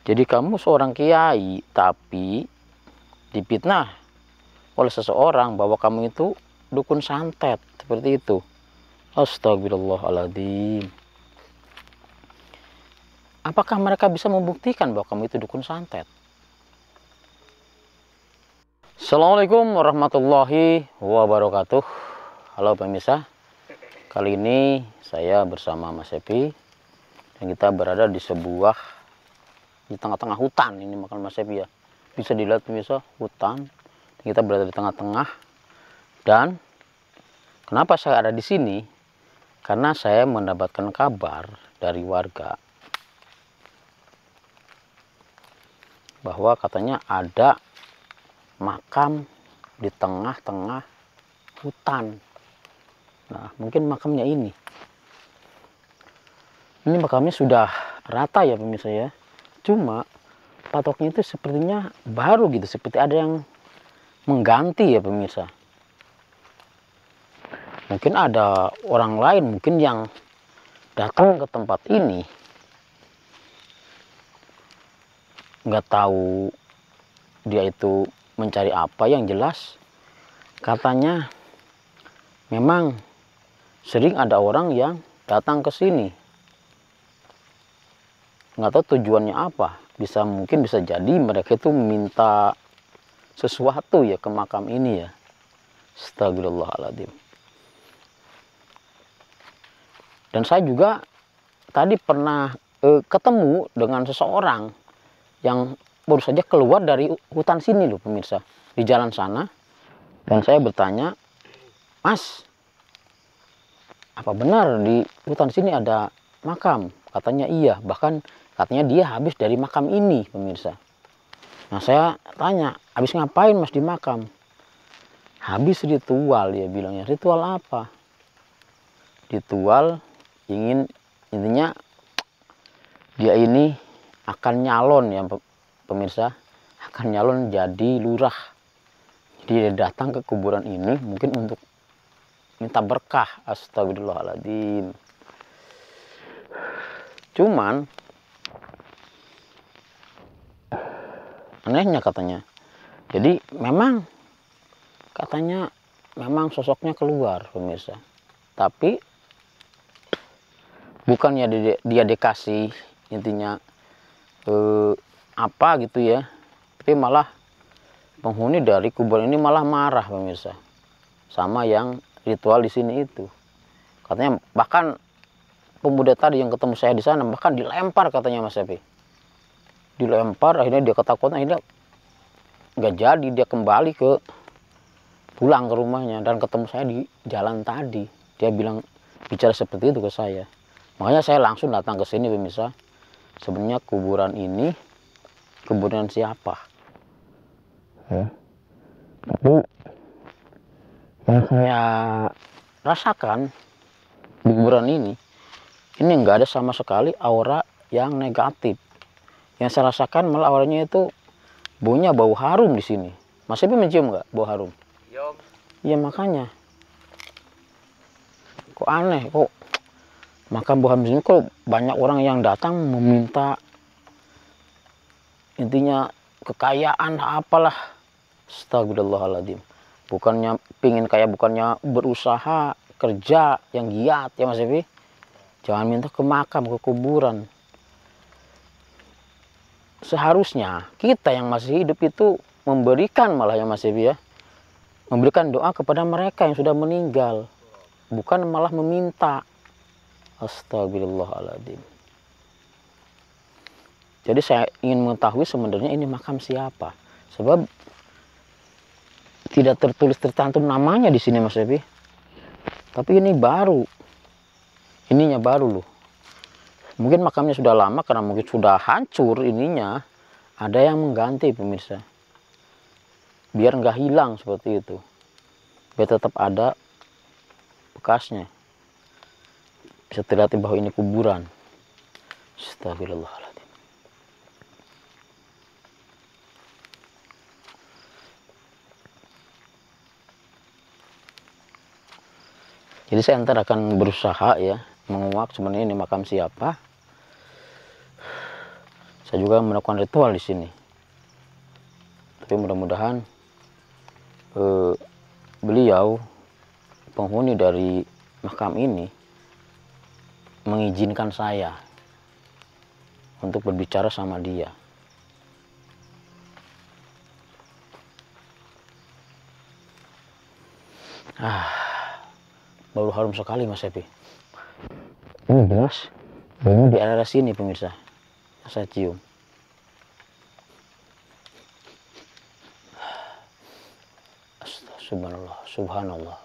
Jadi kamu seorang kiai tapi difitnah oleh seseorang bahwa kamu itu dukun santet, seperti itu. Astagfirullahaladzim. Apakah mereka bisa membuktikan bahwa kamu itu dukun santet? Assalamualaikum warahmatullahi wabarakatuh. Halo pemirsa, kali ini saya bersama Mas Epi dan kita berada di tengah-tengah hutan. Ini makan Mas Epi ya, bisa dilihat pemirsa, hutan. Kita berada di tengah-tengah. Dan kenapa saya ada di sini? Karena saya mendapatkan kabar dari warga bahwa katanya ada makam di tengah-tengah hutan. Nah, mungkin makamnya ini. Ini makamnya sudah rata ya pemirsa ya. Cuma patoknya itu sepertinya baru gitu, seperti ada yang mengganti ya pemirsa. Mungkin ada orang lain mungkin yang datang ke tempat ini, nggak tahu dia itu mencari apa. Yang jelas katanya memang sering ada orang yang datang ke sini, nggak tahu tujuannya apa. Mungkin bisa jadi mereka itu minta sesuatu ya ke makam ini ya. Astagfirullahaladzim. Dan saya juga tadi pernah ketemu dengan seseorang yang baru saja keluar dari hutan sini loh pemirsa, di jalan sana. Dan saya bertanya, "Mas, apa benar di hutan sini ada makam?" Katanya iya, bahkan katanya dia habis dari makam ini pemirsa. Nah saya tanya, habis ngapain Mas di makam? Habis ritual, dia bilangnya. Ritual apa? Ritual intinya dia ini akan nyalon ya pemirsa, akan nyalon jadi lurah. Dia datang ke kuburan ini mungkin untuk minta berkah. Astagfirullahaladzim. Cuman anehnya katanya, jadi memang katanya memang sosoknya keluar pemirsa, tapi bukannya dia dikasih intinya apa gitu ya, tapi malah penghuni dari kuburan ini malah marah pemirsa sama yang ritual di sini itu. Katanya bahkan pemuda tadi yang ketemu saya di sana bahkan dilempar katanya Mas Epi. Dilempar, akhirnya dia ketakutan, akhirnya nggak jadi, dia kembali pulang ke rumahnya. Dan ketemu saya di jalan tadi, dia bicara seperti itu ke saya. Makanya saya langsung datang ke sini pemirsa. Sebenarnya kuburan ini kuburan siapa ya? Tapi yang saya rasakan di kuburan ini nggak ada sama sekali aura yang negatif. Yang saya rasakan malah auranya itu baunya bau harum di sini. Mas Epi mencium nggak bau harum? Iya makanya. Kok aneh, kok makam bau harum di sini kok banyak orang yang datang meminta intinya kekayaan apalah. Astagfirullahaladzim. Bukannya pingin kaya, bukannya berusaha kerja yang giat ya Mas Epi. Jangan minta ke makam, ke kuburan. Seharusnya kita yang masih hidup itu memberikan malah ya Mas Epi ya, memberikan doa kepada mereka yang sudah meninggal, bukan malah meminta. Astagfirullahaladzim. Jadi saya ingin mengetahui sebenarnya ini makam siapa, sebab tidak tercantum namanya di sini Mas Epi. Tapi ini baru, ininya baru loh. Mungkin makamnya sudah lama karena mungkin sudah hancur ininya. Ada yang mengganti pemirsa. Biar nggak hilang seperti itu. Biar tetap ada bekasnya. Bisa terlihat bahwa ini kuburan. Astagfirullahaladzim. Jadi saya ntar akan berusaha ya menguak sebenarnya ini makam siapa. Saya juga melakukan ritual di sini. Tapi mudah-mudahan beliau, penghuni dari makam ini, mengizinkan saya untuk berbicara sama dia. Baru harum sekali Mas Epi. Ini jelas baunya di area sini pemirsa, saya cium. Subhanallah, subhanallah.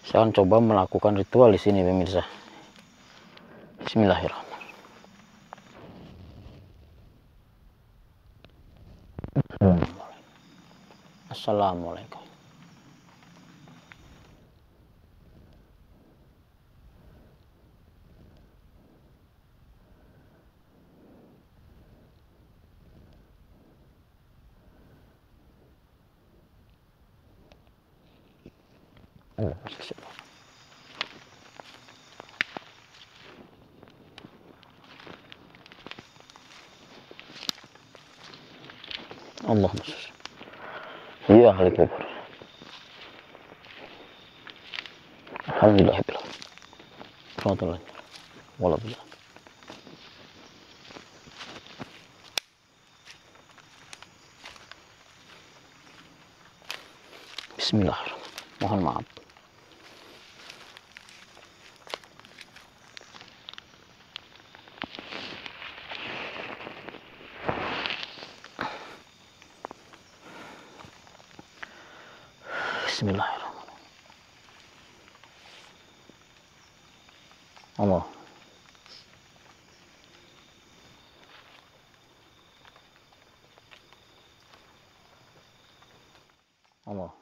Saya akan coba melakukan ritual di sini pemirsa. Bismillahirrahmanirrahim. Assalamualaikum. Allah masuk. Iya ahli kubur. Alhamdulillah. Alhamdulillah. Walhamdulillah. Bismillahirrahmanirrahim. Mohon maaf. Bismillahirrahmanirrahim. Allah. Allah.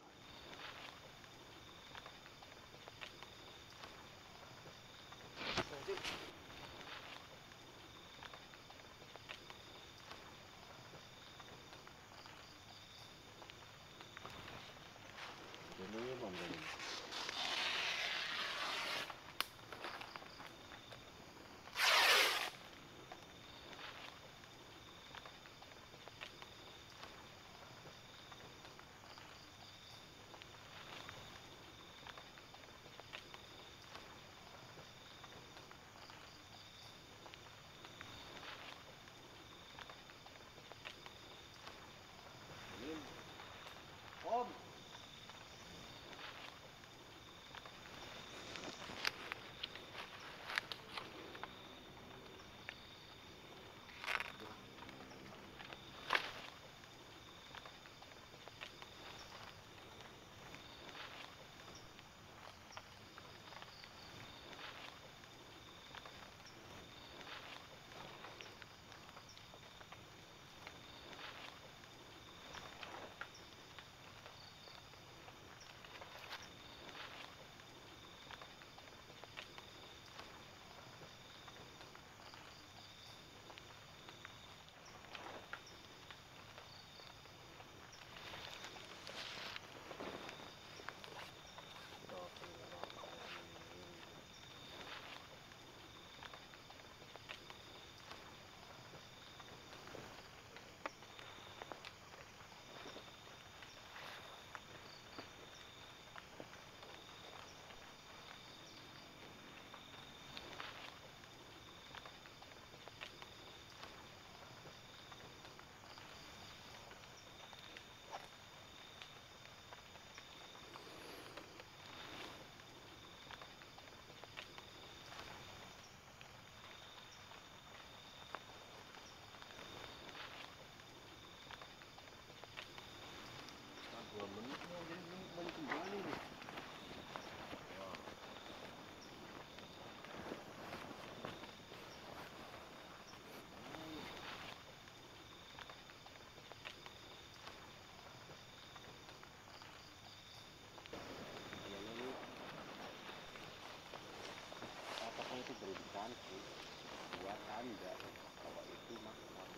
Anda bahwa itu makam.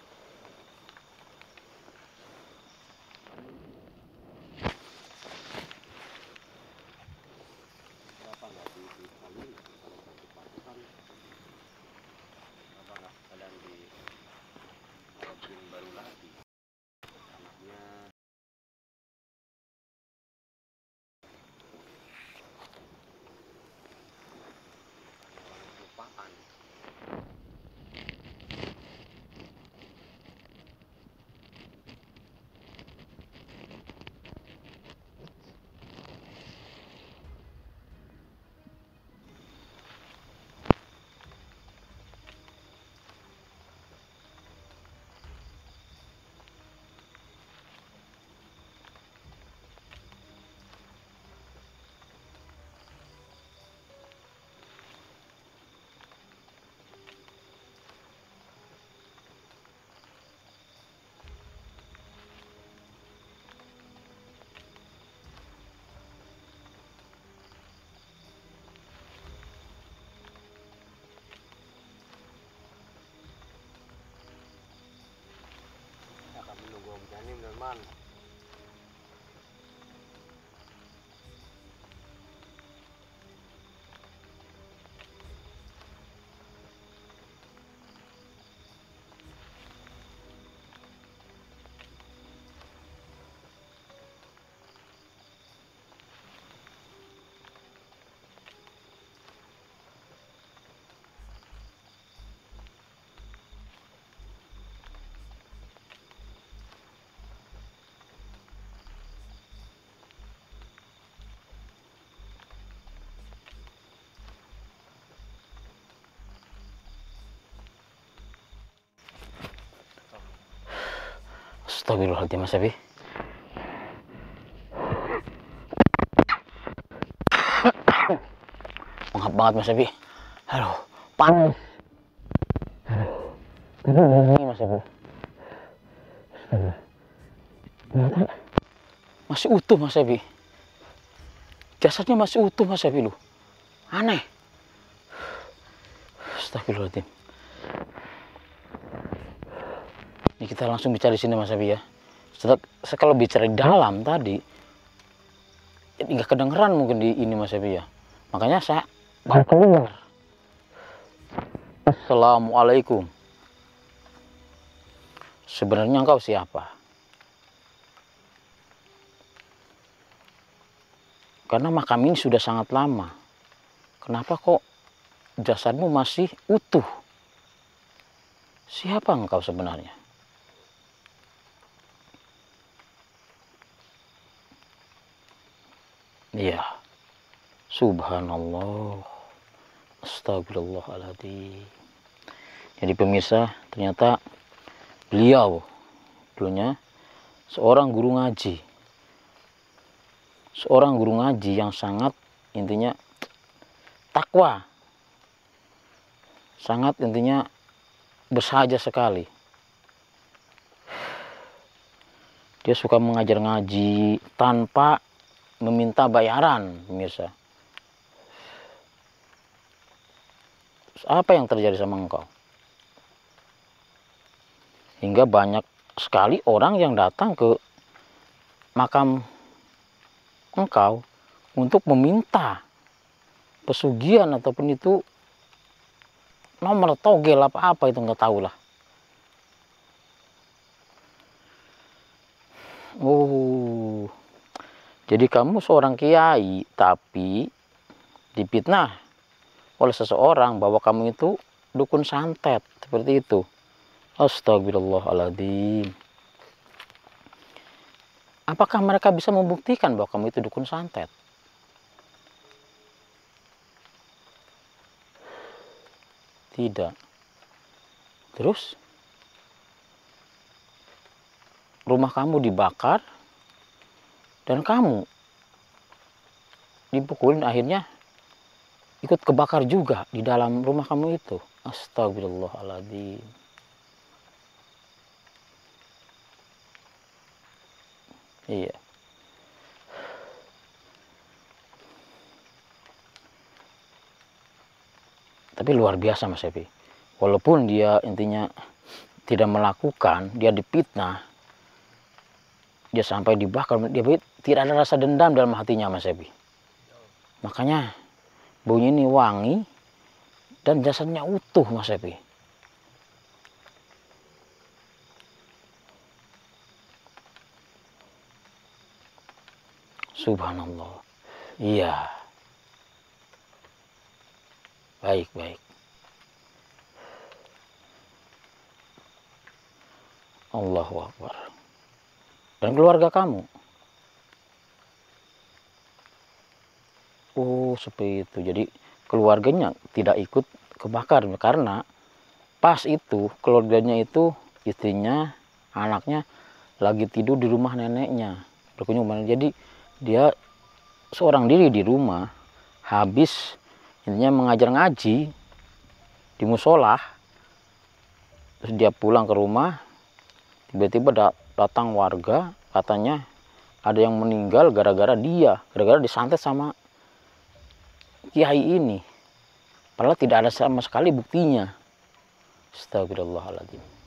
Kenapa nggak disalin kalau satu paku kan? Kenapa nggak kalian bikin baru lagi? Anaknya orang kelupaan. Ya, kami nunggu Om Janim, teman. Astagfirullahaladzim Mas Abi. Maaf banget Mas Abi. Aduh, panas. Ini Mas Abi. Ternyata masih utuh Mas Abi. Jasadnya masih utuh Mas Abi loh. Aneh. Astagfirullahaladzim. Ini kita langsung bicara di sini Mas Abi ya. Kalau bicara di dalam tadi, nggak kedengeran mungkin di ini Mas Abi ya. Makanya saya baru keluar. Assalamualaikum. Sebenarnya engkau siapa? Karena makam ini sudah sangat lama. Kenapa kok jasadmu masih utuh? Siapa engkau sebenarnya? Iya. Subhanallah. Astagfirullahaladzim. Jadi pemirsa, ternyata beliau dulunya seorang guru ngaji. Seorang guru ngaji yang sangat intinya takwa. Sangat intinya bersahaja sekali. Dia suka mengajar ngaji tanpa meminta bayaran, pemirsa. Apa yang terjadi sama engkau? Hingga banyak sekali orang yang datang ke makam engkau untuk meminta pesugihan ataupun itu nomor togel apa itu nggak tahu lah. Oh, jadi kamu seorang kiai tapi dipitnah oleh seseorang bahwa kamu itu dukun santet seperti itu. Astagfirullahaladzim. Apakah mereka bisa membuktikan bahwa kamu itu dukun santet? Tidak. Terus rumah kamu dibakar dan kamu dipukulin, akhirnya ikut kebakar juga di dalam rumah kamu itu. Astagfirullahaladzim. Iya. Tapi luar biasa Mas Epi. walaupun dia intinya tidak melakukan, dia dipitnah, dia sampai dibakar, dia tidak ada rasa dendam dalam hatinya Mas Ebi. Makanya baunya ini wangi dan jasadnya utuh Mas Ebi. Subhanallah. Iya. Baik, baik. Allahu Akbar. Dan keluarga kamu? Oh, seperti itu. Jadi keluarganya tidak ikut kebakar karena pas itu keluarganya itu, istrinya, anaknya lagi tidur di rumah neneknya berkunjung. Jadi dia seorang diri di rumah, habis intinya mengajar ngaji di musola, terus dia pulang ke rumah, tiba-tiba datang warga, katanya ada yang meninggal gara-gara disantet sama kiai ini, padahal tidak ada sama sekali buktinya. Astagfirullahaladzim.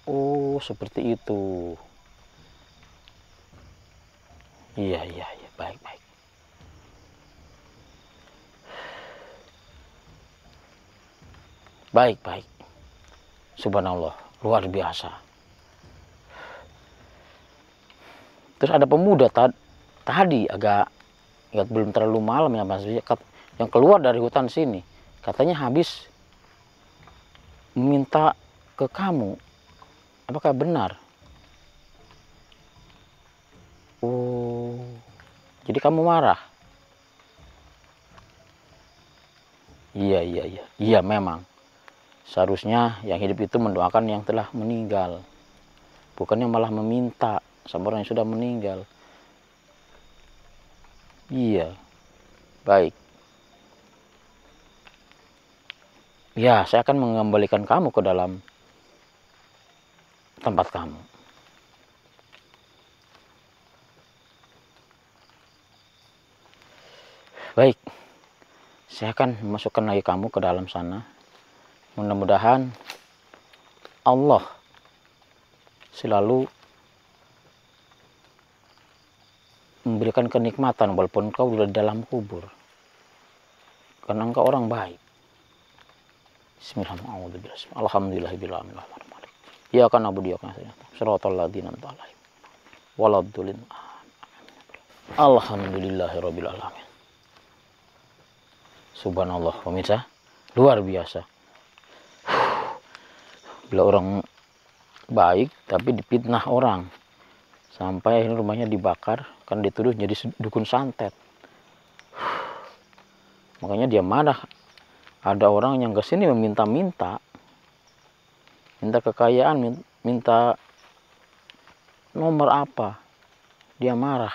Oh, seperti itu. Iya, baik, baik. Baik, baik. Subhanallah, luar biasa. Terus ada pemuda tadi agak belum terlalu malam ya Mas, yang keluar dari hutan sini, katanya habis meminta ke kamu. Apakah benar? Oh, jadi kamu marah? Iya memang. Seharusnya yang hidup itu mendoakan yang telah meninggal, bukan yang malah meminta sama orang yang sudah meninggal. Iya, baik. Ya, saya akan mengembalikan kamu ke dalam tempat kamu. Baik, saya akan memasukkan lagi kamu ke dalam sana. Mudah-mudahan Allah selalu memberikan kenikmatan walaupun kau sudah dalam kubur, karena engkau orang baik. Bismillahirrahmanirrahim. Alhamdulillahirabbil alamin. Ya kan abu dia kan siratal ladzina an'amta 'alaihim waladdallin. Alhamdulillahirabbil alamin. Subhanallah pemirsa, luar biasa. Bila orang baik tapi dipitnah orang sampai akhirnya rumahnya dibakar kan dituduh jadi dukun santet. Makanya dia marah. Ada orang yang kesini meminta-minta, minta kekayaan, minta nomor apa, dia marah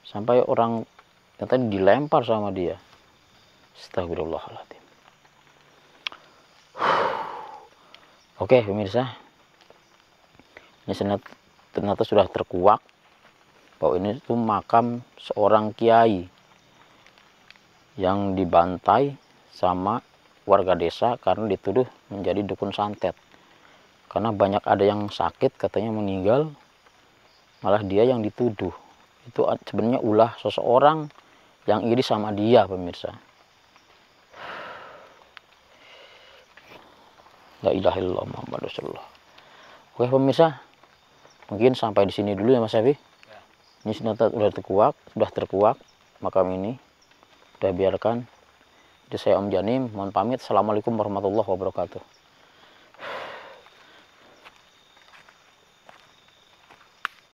sampai orang yang tadi dilempar sama dia. Astagfirullahaladzim. Oke pemirsa, ini ternyata sudah terkuak bahwa ini tuh makam seorang kiai yang dibantai sama warga desa karena dituduh menjadi dukun santet. Karena banyak ada yang sakit katanya meninggal, malah dia yang dituduh. Itu sebenarnya ulah seseorang yang iri sama dia pemirsa. La ilaha illallah Muhammad Rasulullah. Oke pemirsa, mungkin sampai di sini dulu ya Mas Evi. Ini sudah terkuak makam ini. Sudah biarkan. Jadi saya Om Janim, mohon pamit. Assalamualaikum warahmatullahi wabarakatuh.